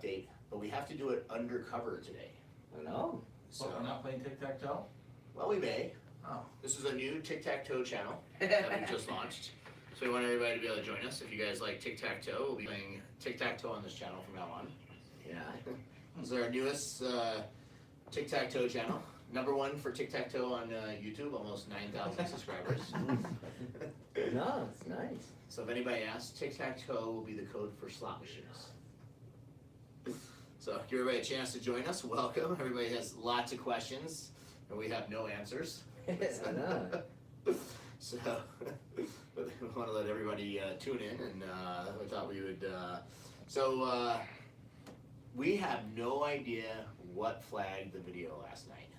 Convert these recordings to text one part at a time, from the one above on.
update, but we have to do it undercover today. I know. So, We're not playing tic-tac-toe? well, we may. Oh. This is a new Tic-Tac-Toe channel that we just launched. So we want everybody to be able to join us. If you guys like Tic-Tac-Toe, we'll be playing Tic-Tac-Toe on this channel from now on. Yeah. This is our newest Tic-Tac-Toe channel. #1 for Tic-Tac-Toe on YouTube, almost 9,000 subscribers. No, it's nice. So if anybody asks, Tic-Tac-Toe will be the code for slot machines. So give everybody a chance to join us. Welcome. Everybody has lots of questions, and we have no answers. I know. So but we want to let everybody tune in, and I thought we would. We have no idea what flagged the video last night,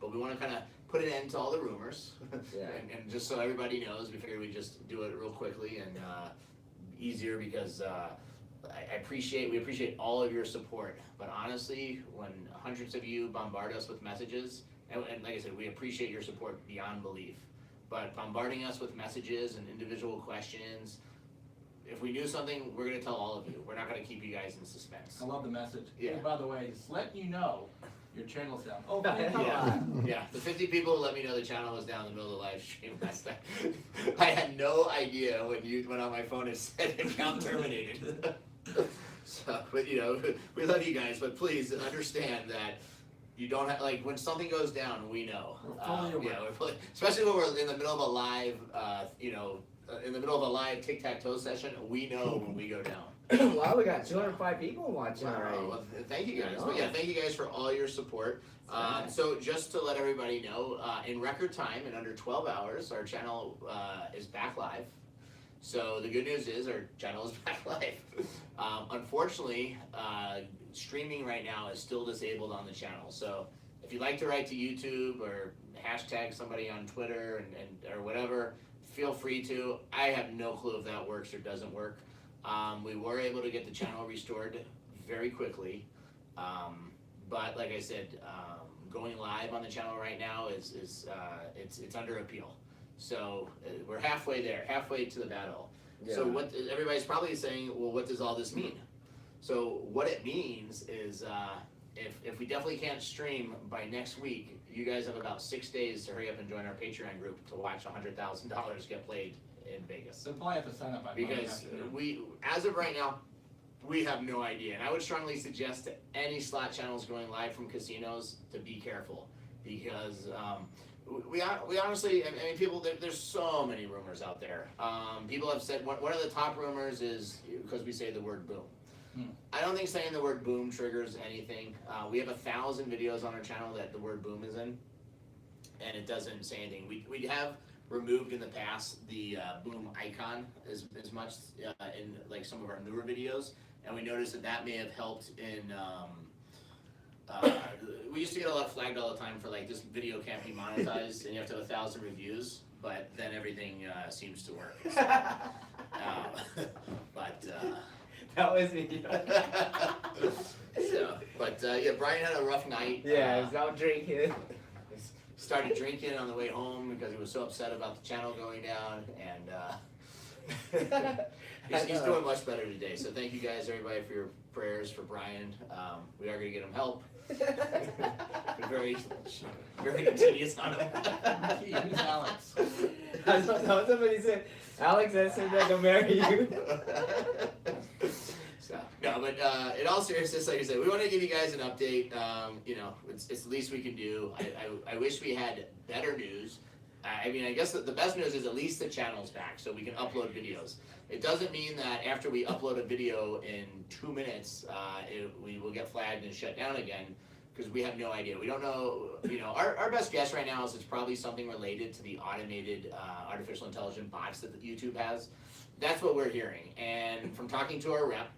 but we want to kind of put an end to all the rumors, Yeah. and just so everybody knows, we figured we'd just do it real quickly and easier because we appreciate all of your support. But honestly, when hundreds of you bombard us with messages, and like I said, we appreciate your support beyond belief. But bombarding us with messages and individual questions, if we knew something, we're going to tell all of you. We're not going to keep you guys in suspense. I love the message. Yeah. Hey, by the way, just letting you know, your channel's down. Oh, thank you. Yeah, the 50 people let me know the channel was down in the middle of the live stream last night. I had no idea when you went on my phone and said account terminated. So, but you know, we love you guys, but please understand that you don't have, like, when something goes down, we know. We're fully aware. Yeah, especially when we're in the middle of a live, in the middle of a live tic-tac-toe session, we know when we go down. Wow, we got 205 people watching already. Well, thank you guys. But yeah, thank you guys for all your support. So just to let everybody know, in record time, in under 12 hours, our channel is back live. So the good news is our channel is back live. Unfortunately, streaming right now is still disabled on the channel. So if you'd like to write to YouTube or hashtag somebody on Twitter and or whatever, feel free to. I have no clue if that works or doesn't work. We were able to get the channel restored very quickly, but like I said, going live on the channel right now it's under appeal. So we're halfway there, halfway to the battle. Yeah. So what everybody's probably saying, well, what does all this mean? So what it means is if we definitely can't stream by next week, you guys have about 6 days to hurry up and join our Patreon group to watch $100,000 get played in Vegas. So probably have to sign up by Monday Because afternoon. as of right now, we have no idea. And I would strongly suggest to any slot channels going live from casinos to be careful. Because we honestly, I mean, people, there's so many rumors out there. People have said, one of the top rumors is because we say the word boom. I don't think saying the word boom triggers anything. We have 1,000 videos on our channel that the word boom is in, and it doesn't say anything. We have removed in the past the boom icon as much in like some of our newer videos, and we noticed that may have helped in. We used to get a lot flagged all the time for like this video can't be monetized, and you have to have 1,000 reviews, but then everything seems to work. So, That was me. Yeah, Brian had a rough night. Yeah, I was out drinking. Started drinking on the way home because he was so upset about the channel going down, and he's doing much better today. So thank you guys, everybody, for your prayers for Brian. We are going to get him help. Very, very continuous on him. Who's Alex? I don't know, somebody said, Alex, I said I can marry you. So, no, but in all seriousness, like I said, we want to give you guys an update. It's the least we can do. I wish we had better news. I mean, I guess the best news is at least the channel's back, so we can upload videos. It doesn't mean that after we upload a video in 2 minutes, we will get flagged and shut down again, because we have no idea. We don't know, our best guess right now is it's probably something related to the automated artificial intelligence bots that YouTube has. That's what we're hearing. And from talking to our rep,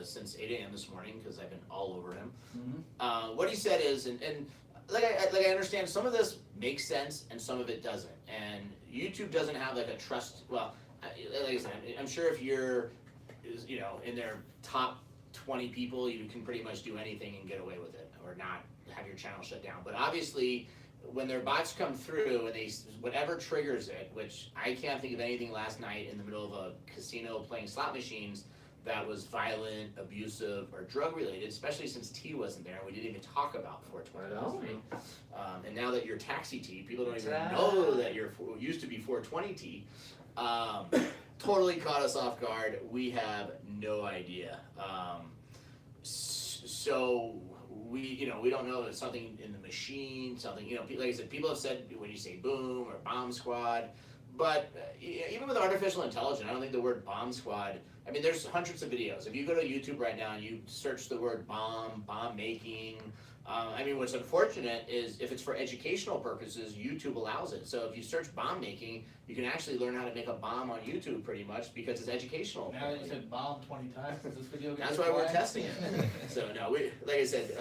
since 8 a.m. this morning, because I've been all over him, what he said is, and like I understand, some of this makes sense and some of it doesn't. And YouTube doesn't have like a trust, well, like I said, I'm sure if you're, in their top 20 people, you can pretty much do anything and get away with it, or not have your channel shut down. But obviously, when their bots come through and whatever triggers it, which I can't think of anything last night in the middle of a casino playing slot machines that was violent, abusive, or drug related, especially since T wasn't there and we didn't even talk about 420. And now that you're taxi T, people don't even know that you're used to be 420 T. Totally caught us off guard. We have no idea. So we don't know if it's something in the machine, something, like I said, people have said when you say boom or bomb squad, but even with artificial intelligence, I don't think the word bomb squad, I mean, there's hundreds of videos. If you go to YouTube right now and you search the word bomb making, I mean, what's unfortunate is if it's for educational purposes, YouTube allows it. So if you search bomb making, you can actually learn how to make a bomb on YouTube pretty much because it's educational. Now you said bomb 20 times. Is this video That's why we're testing it. So no, like I said,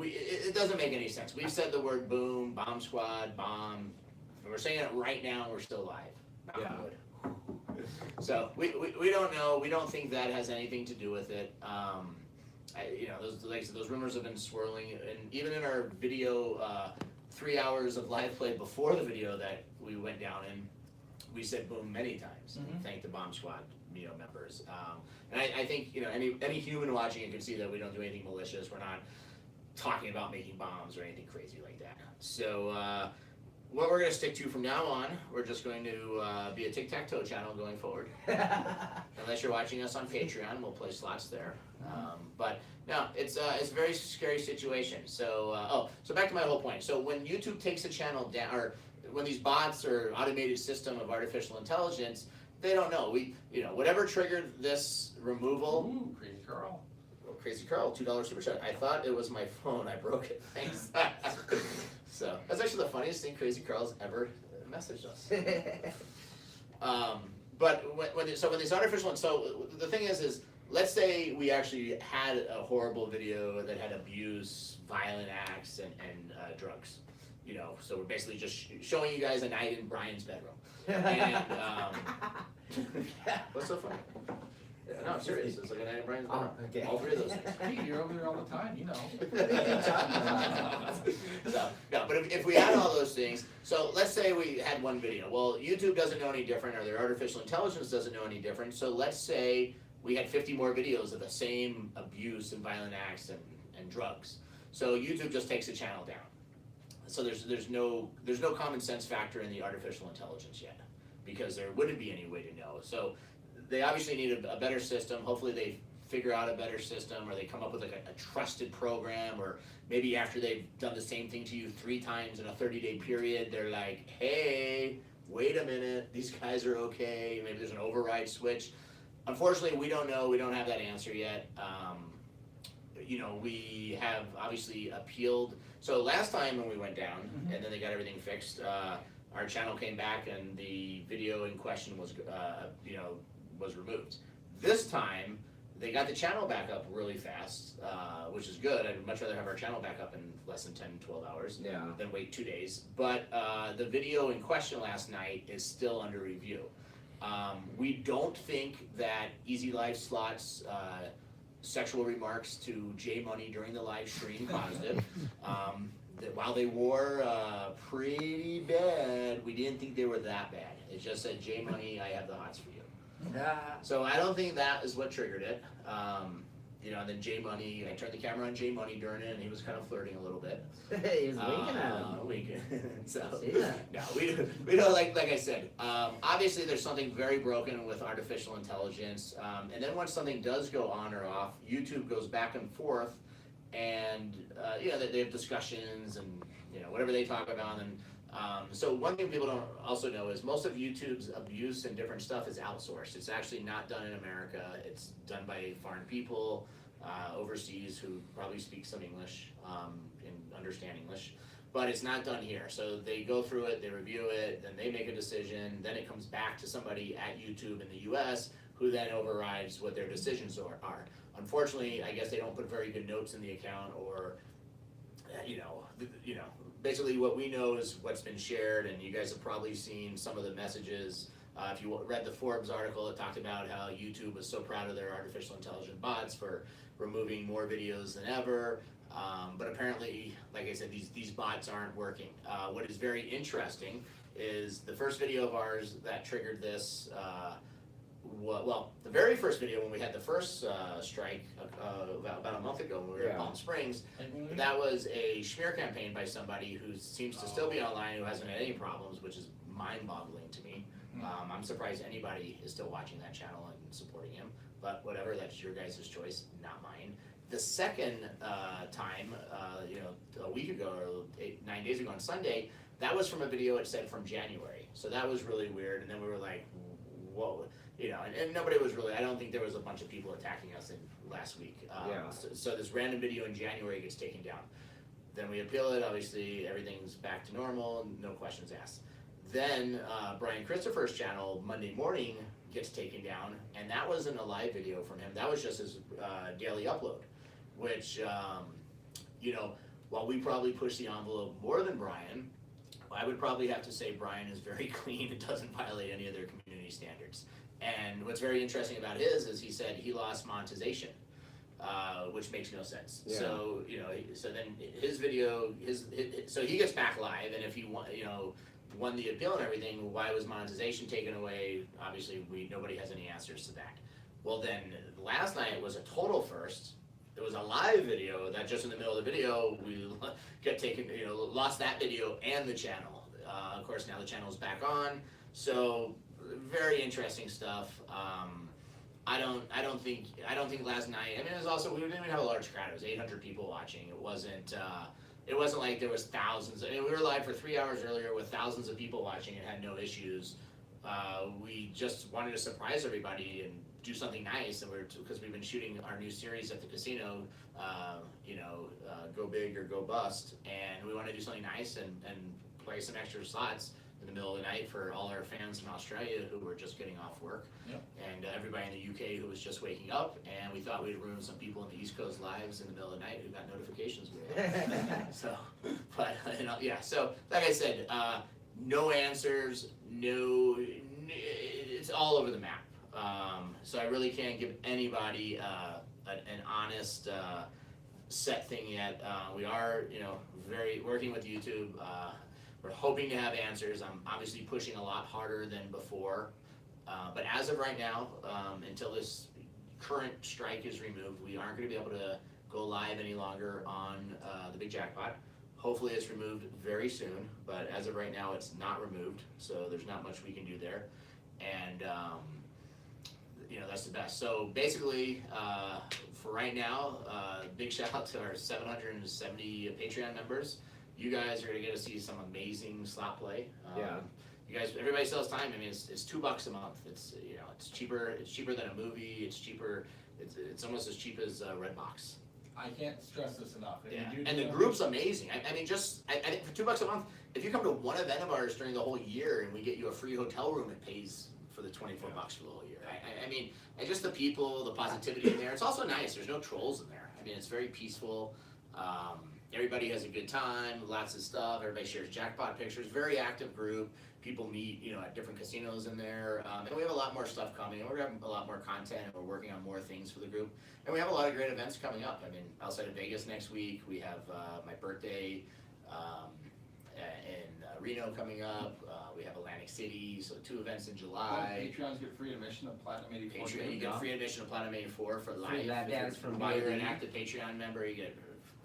it doesn't make any sense. We've said the word boom, bomb squad, bomb, and we're saying it right now and we're still live. Yeah. So we don't know. We don't think that has anything to do with it. Like I said, those rumors have been swirling, and even in our video, 3 hours of live play before the video that we went down in, we said boom many times. And thank the Bomb Squad members. And I think any human watching it can see that we don't do anything malicious. We're not talking about making bombs or anything crazy like that. So what we're going to stick to from now on, we're just going to be a tic-tac-toe channel going forward. Unless you're watching us on Patreon, we'll play slots there. But no, it's a very scary situation. So so back to my whole point. So when YouTube takes a channel down, or when these bots or automated system of artificial intelligence, they don't know. Whatever triggered this removal. Ooh, Crazy Carl. Crazy Carl, $2 super chat. I thought it was my phone. I broke it. Thanks. So that's actually the funniest thing Crazy Carl's ever messaged us. But when these artificial, so the thing is let's say we actually had a horrible video that had abuse, violent acts, and drugs. So we're basically just showing you guys a night in Brian's bedroom. And what's so funny? No, I'm serious. It's like a night in Brian's bedroom. Okay. All three of those things. Hey, you're over there all the time, So, no, but if we had all those things, so let's say we had one video. Well, YouTube doesn't know any different, or their artificial intelligence doesn't know any different. So let's say we had 50 more videos of the same abuse and violent acts and drugs. So YouTube just takes the channel down. So there's no common sense factor in the artificial intelligence yet, because there wouldn't be any way to know. So they obviously need a better system. Hopefully they figure out a better system, or they come up with like a trusted program, or maybe after they've done the same thing to you 3 times in a 30-day period, they're like, hey, wait a minute, these guys are okay. Maybe there's an override switch. Unfortunately, we don't know. We don't have that answer yet. We have obviously appealed. So last time when we went down, and then they got everything fixed, our channel came back and the video in question was removed. This time, they got the channel back up really fast, which is good. I'd much rather have our channel back up in less than 10, 12 hours than wait 2 days. But the video in question last night is still under review. We don't think that Easy Live Slots sexual remarks to J Money during the live stream positive. That while they were pretty bad, we didn't think they were that bad. It just said, J Money, I have the hots for you. So I don't think that is what triggered it. And then J Money, I turned the camera on J Money during it, and he was kind of flirting a little bit. He was winking at him. Winking. So Yeah. no, we don't like I said. Obviously, there's something very broken with artificial intelligence, and then once something does go on or off, YouTube goes back and forth, and they have discussions and whatever they talk about, and so one thing people don't also know is most of YouTube's abuse and different stuff is outsourced. It's actually not done in America. It's done by foreign people overseas who probably speak some English and understand English, but it's not done here. So they go through it, they review it, then they make a decision, then it comes back to somebody at YouTube in the US who then overrides what their decisions are. Unfortunately, I guess they don't put very good notes in the account, or basically what we know is what's been shared, and you guys have probably seen some of the messages. If you read the Forbes article, it talked about how YouTube was so proud of their artificial intelligence bots for removing more videos than ever. But apparently, like I said, these bots aren't working. What is very interesting is the first video of ours that triggered this well, the very first video when we had the first strike about a month ago when we were in Palm Springs, that was a smear campaign by somebody who seems to still be online, who hasn't had any problems, which is mind-boggling to me. I'm surprised anybody is still watching that channel and supporting him, but whatever, that's your guys' choice, not mine. The second time, a week ago or 9 days ago on Sunday, that was from a video it said from January. So that was really weird, and then we were like, whoa, and nobody was really, I don't think there was a bunch of people attacking us in last week. So this random video in January gets taken down. Then we appeal it, obviously everything's back to normal, no questions asked. Then Brian Christopher's channel, Monday morning, gets taken down, and that wasn't a live video from him, that was just his daily upload, which, while we probably push the envelope more than Brian, I would probably have to say Brian is very clean, it doesn't violate any of their community standards. And what's very interesting about his is he said he lost monetization, which makes no sense. Yeah. So, so then his video, so he gets back live, and if he won the appeal and everything, why was monetization taken away? Obviously, nobody has any answers to that. Well, then last night was a total first. It was a live video that just in the middle of the video, we got taken, lost that video and the channel. Of course, now the channel is back on. So very interesting stuff. I don't think last night. I mean, it was also, we didn't even have a large crowd. It was 800 people watching. It wasn't like there was thousands. I mean, we were live for 3 hours earlier with thousands of people watching and had no issues. We just wanted to surprise everybody and do something nice, and because we've been shooting our new series at the casino, Go Big or Go Bust, and we want to do something nice and play some extra slots in the middle of the night for all our fans from Australia who were just getting off work, and everybody in the UK who was just waking up, and we thought we'd ruin some people in the East Coast lives in the middle of the night who got notifications. So, but so like I said, no answers, it's all over the map. So I really can't give anybody an honest set thing yet. We are, very working with YouTube. We're hoping to have answers. I'm obviously pushing a lot harder than before. But as of right now, until this current strike is removed, we aren't going to be able to go live any longer on the Big Jackpot. Hopefully it's removed very soon, but as of right now it's not removed, so there's not much we can do there. And that's the best. So basically, for right now, big shout out to our 770 Patreon members. You guys are gonna get to see some amazing slot play. You guys, everybody still has time. I mean, it's $2 a month. It's it's cheaper. It's cheaper than a movie. It's cheaper. It's almost as cheap as Redbox. I can't stress this enough. And the group's amazing. I mean, I think for $2 a month, if you come to one event of ours during the whole year and we get you a free hotel room, it pays for the 24 bucks for the whole year. I mean, and just the people, the positivity in there. It's also nice. There's no trolls in there. I mean, it's very peaceful. Everybody has a good time. Lots of stuff. Everybody shares jackpot pictures. Very active group. People meet, at different casinos in there. And we have a lot more stuff coming. And we're having a lot more content. And we're working on more things for the group. And we have a lot of great events coming up. I mean, outside of Vegas next week, we have my birthday in Reno coming up. We have Atlantic City, so 2 events in July. Patrons get free admission of Platinum 84. You get free admission of Platinum 84 for life. Free lap dance from while you're an BOD. active Patreon member, you get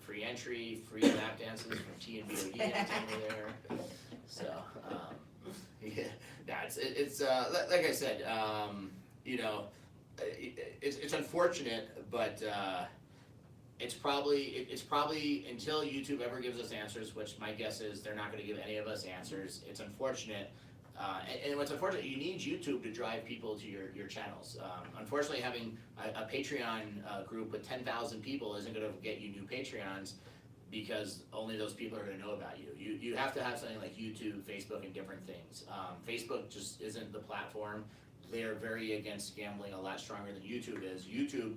free entry, free lap dances from T and BOD anytime you're there. So, it's like I said, it's unfortunate, but it's probably until YouTube ever gives us answers, which my guess is they're not going to give any of us answers. It's unfortunate, and what's unfortunate, you need YouTube to drive people to your channels. Unfortunately, having a Patreon group with 10,000 people isn't going to get you new Patreons, because only those people are going to know about you. You have to have something like YouTube, Facebook, and different things. Facebook just isn't the platform. They're very against gambling, a lot stronger than YouTube is. YouTube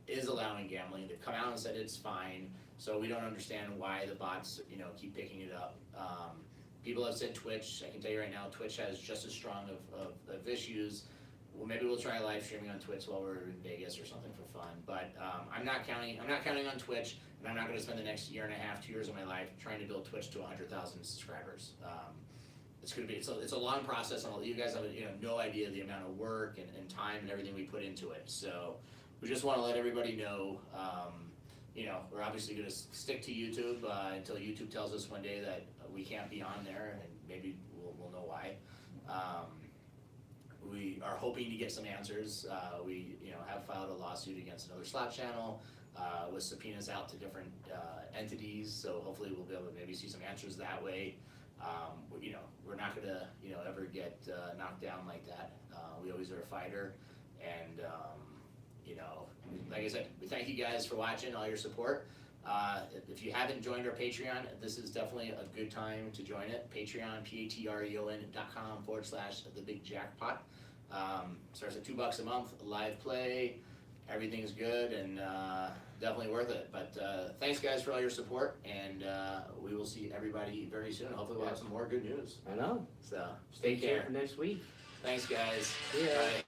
is allowing gambling. They've come out and said it's fine, so we don't understand why the bots, keep picking it up. People have said Twitch. I can tell you right now, Twitch has just as strong of issues. Well, maybe we'll try live streaming on Twitch while we're in Vegas or something for fun. But I'm not counting on Twitch, and I'm not going to spend the next 1.5 years, 2 years of my life trying to build Twitch to 100,000 subscribers. it's gonna be, it's a long process, and you guys have, no idea the amount of work and time and everything we put into it, so we just wanna let everybody know, we're obviously gonna stick to YouTube, until YouTube tells us one day that we can't be on there, and maybe we'll know why. We are hoping to get some answers. We, have filed a lawsuit against another slot channel, with subpoenas out to different, entities, so hopefully we'll be able to maybe see some answers that way. We're not gonna, ever get, knocked down like that. We always are a fighter, and, like I said, we thank you guys for watching, all your support. If you haven't joined our Patreon, this is definitely a good time to join it. Patreon, patreon.com/thebigjackpot. Starts at $2 a month, live play, everything's good, and definitely worth it. But thanks guys for all your support, and we will see everybody very soon. Hopefully we'll have some more good news. I know. So Stay take care. tuned for next week. Thanks guys. Yeah. Bye.